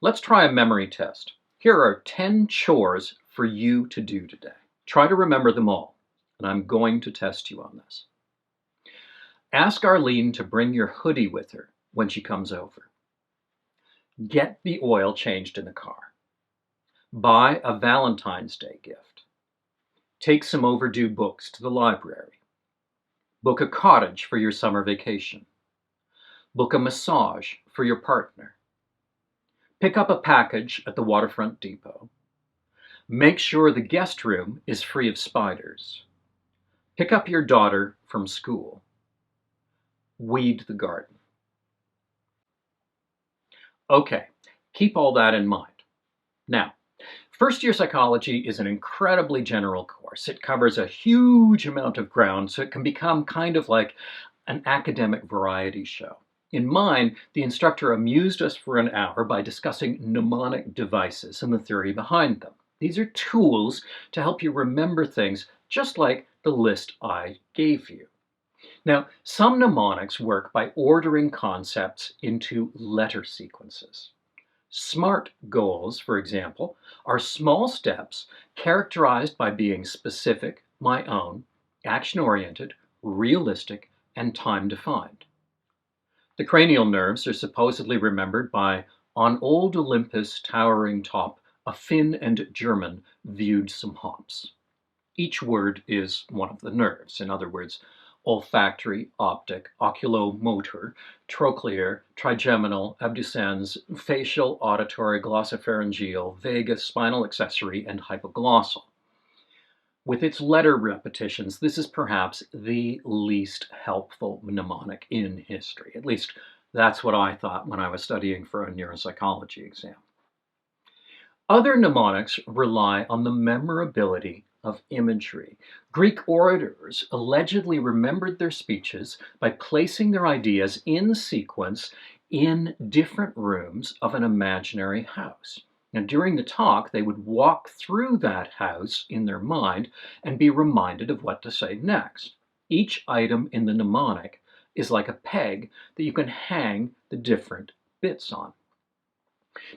Let's try a memory test. Here are 10 chores for you to do today. Try to remember them all, and I'm going to test you on this. Ask Arlene to bring your hoodie with her when she comes over. Get the oil changed in the car. Buy a Valentine's Day gift. Take some overdue books to the library. Book a cottage for your summer vacation. Book a massage for your partner. Pick up a package at the waterfront depot. Make sure the guest room is free of spiders. Pick up your daughter from school. Weed the garden. Okay, keep all that in mind. Now, first-year psychology is an incredibly general course. It covers a huge amount of ground, so it can become kind of like an academic variety show. In mine, the instructor amused us for an hour by discussing mnemonic devices and the theory behind them. These are tools to help you remember things, just like the list I gave you. Now, some mnemonics work by ordering concepts into letter sequences. SMART goals, for example, are small steps characterized by being specific, my own, action-oriented, realistic, and time-defined. The cranial nerves are supposedly remembered by "On old Olympus towering top, a Finn and German viewed some hops." Each word is one of the nerves. In other words, olfactory, optic, oculomotor, trochlear, trigeminal, abducens, facial, auditory, glossopharyngeal, vagus, spinal accessory, and hypoglossal. With its letter repetitions, this is perhaps the least helpful mnemonic in history. At least that's what I thought when I was studying for a neuropsychology exam. Other mnemonics rely on the memorability of imagery. Greek orators allegedly remembered their speeches by placing their ideas in sequence in different rooms of an imaginary house. Now, during the talk, they would walk through that house in their mind and be reminded of what to say next. Each item in the mnemonic is like a peg that you can hang the different bits on.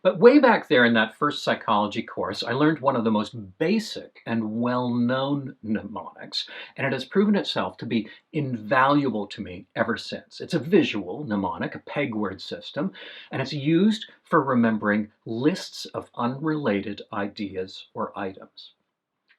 But way back there in that first psychology course, I learned one of the most basic and well-known mnemonics, and it has proven itself to be invaluable to me ever since. It's a visual mnemonic, a pegword system, and it's used for remembering lists of unrelated ideas or items.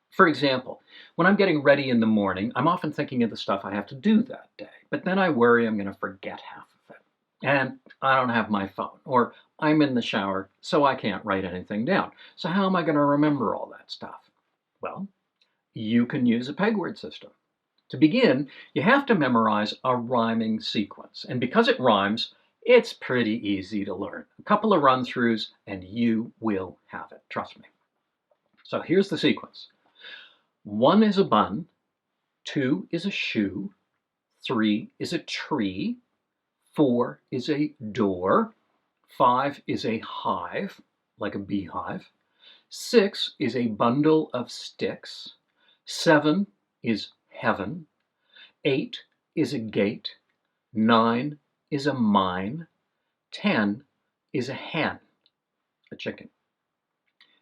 For example, when I'm getting ready in the morning, I'm often thinking of the stuff I have to do that day, but then I worry I'm going to forget half of it. And I don't have my phone, or I'm in the shower, so I can't write anything down. So how am I going to remember all that stuff? Well, you can use a pegword system. To begin, you have to memorize a rhyming sequence. And because it rhymes, it's pretty easy to learn. A couple of run-throughs, and you will have it. Trust me. So here's the sequence. 1 is a bun, 2 is a shoe, 3 is a tree, 4 is a door, 5 is a hive, like a beehive, 6 is a bundle of sticks, 7 is heaven, 8 is a gate, 9 is a mine, 10 is a hen, a chicken.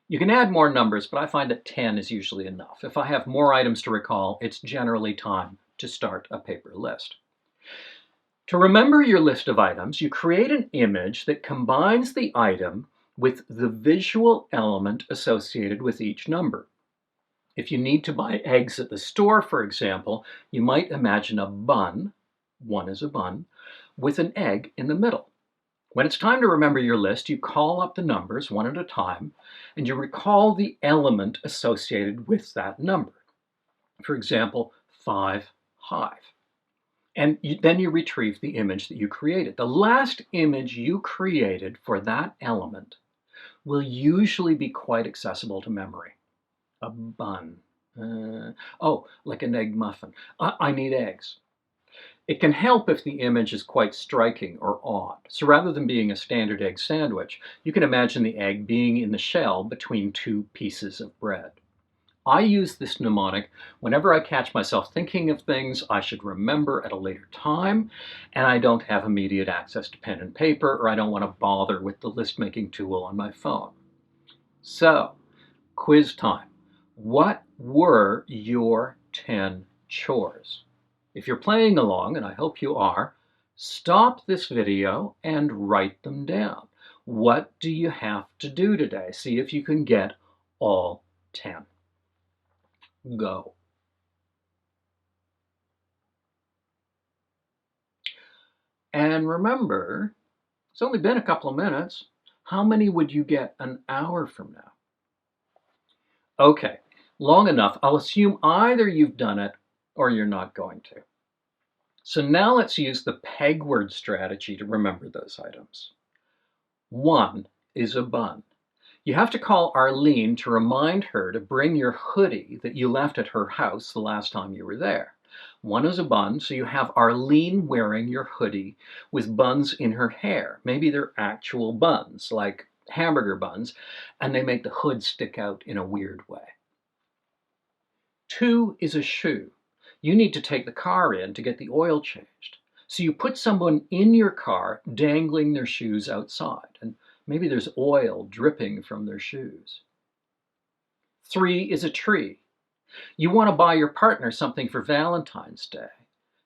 You can add more numbers, but I find that 10 is usually enough. If I have more items to recall, it's generally time to start a paper list. To remember your list of items, you create an image that combines the item with the visual element associated with each number. If you need to buy eggs at the store, for example, you might imagine a bun, 1 is a bun, with an egg in the middle. When it's time to remember your list, you call up the numbers one at a time, and you recall the element associated with that number. For example, 5, hive. And then you retrieve the image that you created. The last image you created for that element will usually be quite accessible to memory. A bun. Like an egg muffin. I need eggs. It can help if the image is quite striking or odd. So rather than being a standard egg sandwich, you can imagine the egg being in the shell between 2 pieces of bread. I use this mnemonic whenever I catch myself thinking of things I should remember at a later time, and I don't have immediate access to pen and paper, or I don't want to bother with the list-making tool on my phone. So, quiz time. What were your 10 chores? If you're playing along, and I hope you are, stop this video and write them down. What do you have to do today? See if you can get all 10. Go. And remember, it's only been a couple of minutes. How many would you get an hour from now? Okay, long enough. I'll assume either you've done it or you're not going to. So now let's use the pegword strategy to remember those items. 1 is a bun. You have to call Arlene to remind her to bring your hoodie that you left at her house the last time you were there. 1 is a bun, so you have Arlene wearing your hoodie with buns in her hair. Maybe they're actual buns, like hamburger buns, and they make the hood stick out in a weird way. 2 is a shoe. You need to take the car in to get the oil changed. So you put someone in your car dangling their shoes outside, and maybe there's oil dripping from their shoes. 3 is a tree. You want to buy your partner something for Valentine's Day.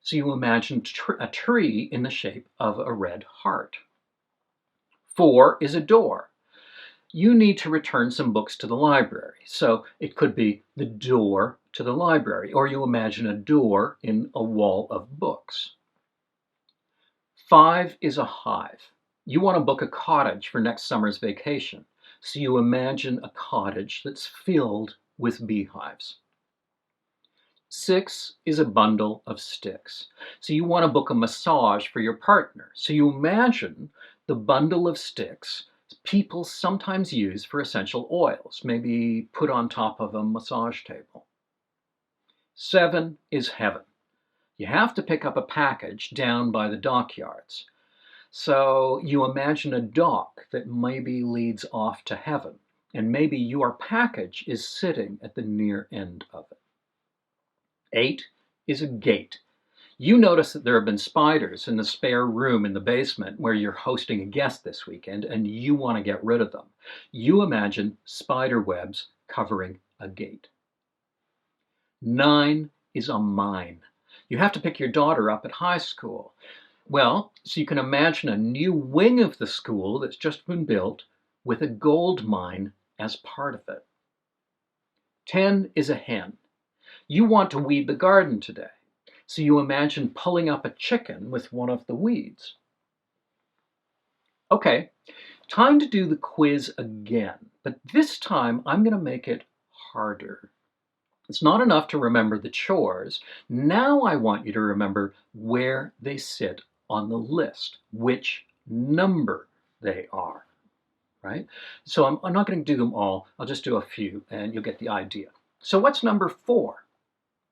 So you imagine a tree in the shape of a red heart. 4 is a door. You need to return some books to the library. So it could be the door to the library, or you imagine a door in a wall of books. 5 is a hive. You want to book a cottage for next summer's vacation. So you imagine a cottage that's filled with beehives. 6 is a bundle of sticks. So you want to book a massage for your partner. So you imagine the bundle of sticks people sometimes use for essential oils, maybe put on top of a massage table. 7 is heaven. You have to pick up a package down by the dockyards. So you imagine a dock that maybe leads off to heaven, and maybe your package is sitting at the near end of it. 8 is a gate. You notice that there have been spiders in the spare room in the basement where you're hosting a guest this weekend, and you want to get rid of them. You imagine spider webs covering a gate. 9 is a mine. You have to pick your daughter up at high school. Well, so you can imagine a new wing of the school that's just been built with a gold mine as part of it. 10 is a hen. You want to weed the garden today. So you imagine pulling up a chicken with one of the weeds. Okay, time to do the quiz again, but this time I'm going to make it harder. It's not enough to remember the chores. Now I want you to remember where they sit on the list, which number they are, right? So I'm not going to do them all. I'll just do a few and you'll get the idea. So what's number 4?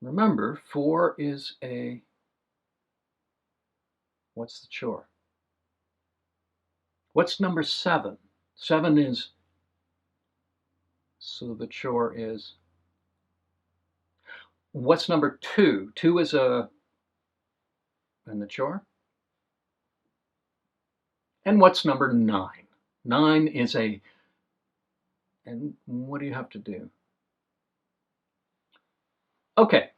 Remember, 4 is a, what's the chore? What's number 7? 7 is, so the chore is, what's number 2? 2 is a, and the chore? And what's number 9? 9 is a, and what do you have to do? Okay,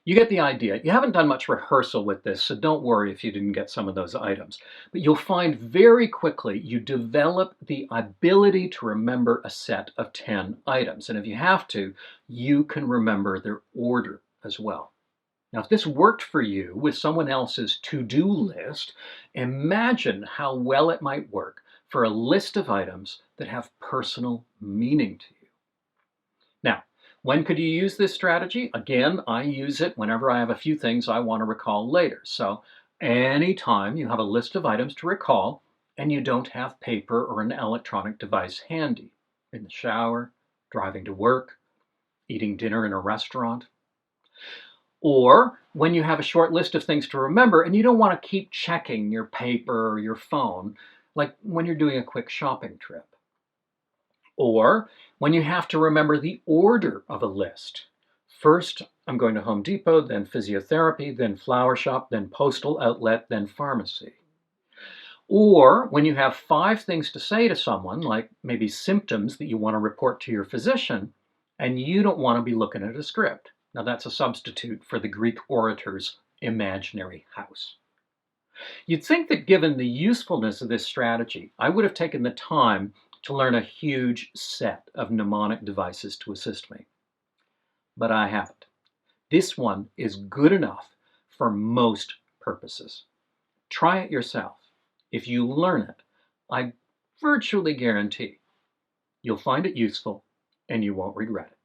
you get the idea. You haven't done much rehearsal with this, so don't worry if you didn't get some of those items. But you'll find very quickly you develop the ability to remember a set of 10 items. And if you have to, you can remember their order as well. Now, if this worked for you with someone else's to-do list, imagine how well it might work for a list of items that have personal meaning to you. Now, when could you use this strategy? Again, I use it whenever I have a few things I want to recall later. So anytime you have a list of items to recall and you don't have paper or an electronic device handy, in the shower, driving to work, eating dinner in a restaurant, or when you have a short list of things to remember and you don't want to keep checking your paper or your phone, like when you're doing a quick shopping trip. Or when you have to remember the order of a list. First, I'm going to Home Depot, then physiotherapy, then flower shop, then postal outlet, then pharmacy. Or when you have 5 things to say to someone, like maybe symptoms that you want to report to your physician, and you don't want to be looking at a script. Now that's a substitute for the Greek orator's imaginary house. You'd think that given the usefulness of this strategy, I would have taken the time to learn a huge set of mnemonic devices to assist me. But I haven't. This one is good enough for most purposes. Try it yourself. If you learn it, I virtually guarantee you'll find it useful and you won't regret it.